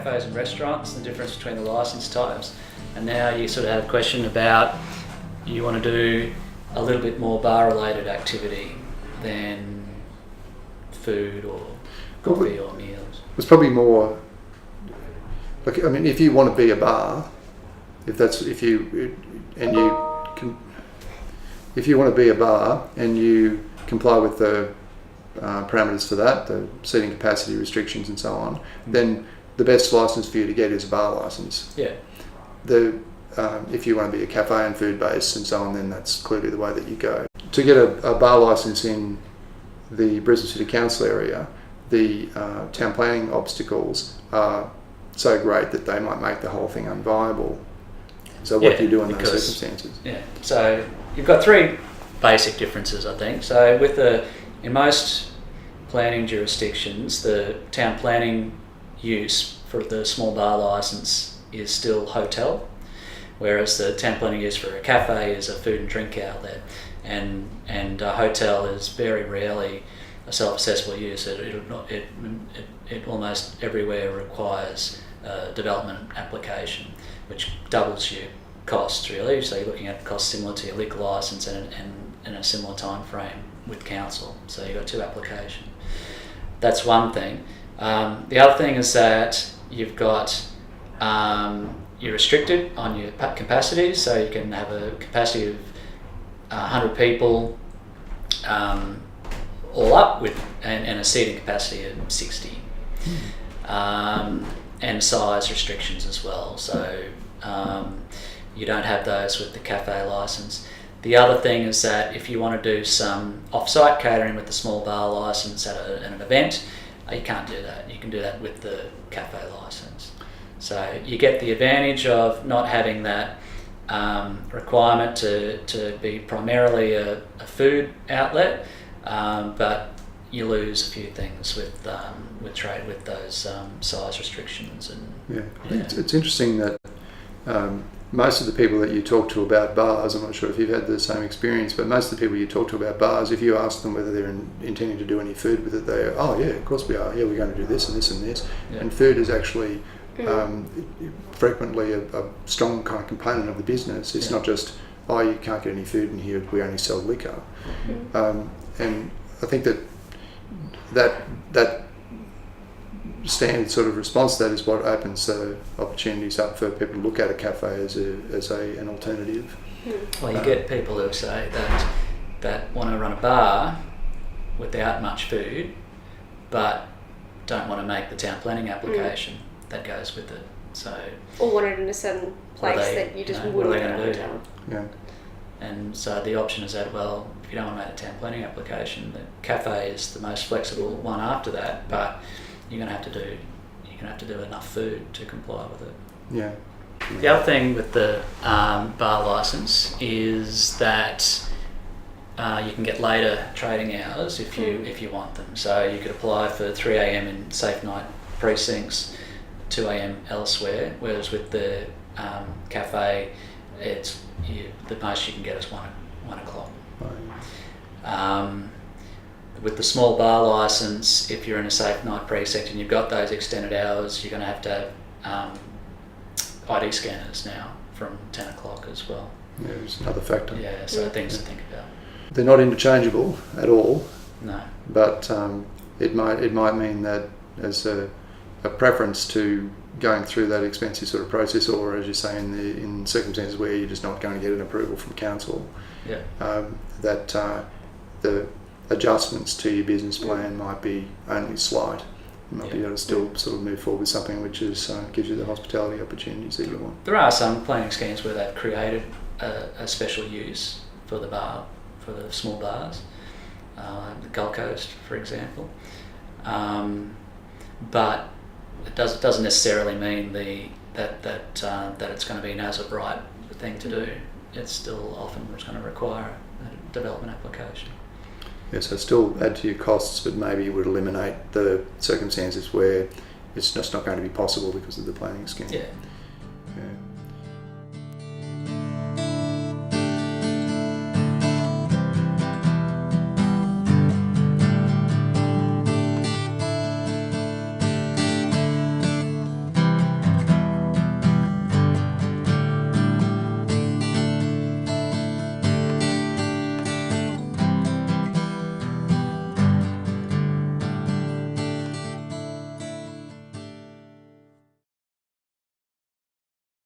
cafes and restaurants, the difference between the licence types, and now you sort of have a question about you want to do a little bit more bar-related activity than food or coffee or meals. It's probably more. Like, I mean, if you want to be a bar, if you want to be a bar and you comply with the parameters for that, the seating capacity restrictions and so on, then the best license for you to get is a bar license. Yeah. If you want to be a cafe and food based and so on, then that's clearly the way that you go. To get a bar license in the Brisbane City Council area, the town planning obstacles are so great that they might make the whole thing unviable. So what do you do in those circumstances? Yeah, so you've got three basic differences, I think. So in most planning jurisdictions, the town planning use for the small bar licence is still hotel, whereas the town planning use for a cafe is a food and drink outlet, and a hotel is very rarely a self-accessible use. It almost everywhere requires a development application, which doubles your costs really. So you're looking at costs similar to your liquor licence and in a similar time frame with council. So you've got two applications. That's one thing. The other thing is that you've got you're restricted on your capacity, so you can have a capacity of 100 people all up with and a seating capacity of 60. And size restrictions as well, so you don't have those with the cafe licence. The other thing is that if you want to do some off-site catering with the small bar licence at an event, you can't do that. You can do that with the cafe licence. So you get the advantage of not having that requirement to be primarily a food outlet, but you lose a few things with trade with those size restrictions and It's interesting that most of the people that you talk to about bars, I'm not sure if you've had the same experience, but most of the people you talk to about bars, if you ask them whether they're intending to do any food with it, they are, oh yeah, of course we are. Yeah, we're going to do this and this and this. Yeah. And food is actually frequently a strong kind of component of the business. It's not just, oh, you can't get any food in here, we only sell liquor. And I think that standard sort of response to that is what opens the opportunities up for people to look at a cafe as an alternative. Well, you get people who say that want to run a bar without much food, but don't want to make the town planning application that goes with it. So, or want it in a certain place that you just wouldn't get a hotel. Yeah. And so the option is that, well, if you don't want to make the town planning application, the cafe is the most flexible one after that, but you're going to have to do enough food to comply with it. Yeah. The other thing with the bar license is that you can get later trading hours if you want them. So you could apply for 3 a.m. in safe night precincts, 2 a.m. elsewhere, whereas with the cafe, it's the most you can get is 1 o'clock. With the small bar licence, if you're in a safe night precinct and you've got those extended hours, you're going to have ID scanners now from 10 o'clock as well. Yeah, there's another factor. Yeah, so things to think about. They're not interchangeable at all. No. But it might mean that as a preference to going through that expensive sort of process, or as you say, in circumstances where you're just not going to get an approval from council, that the adjustments to your business plan might be only slight. You might be able to still sort of move forward with something which is gives you the hospitality opportunities that you want. There are some planning schemes where they've created a special use for the small bars, the Gold Coast, for example. But it doesn't necessarily mean that it's going to be an as of right thing to do. It's still often going to require a development application. Yeah, so still add to your costs, but maybe you would eliminate the circumstances where it's just not going to be possible because of the planning scheme. Yeah.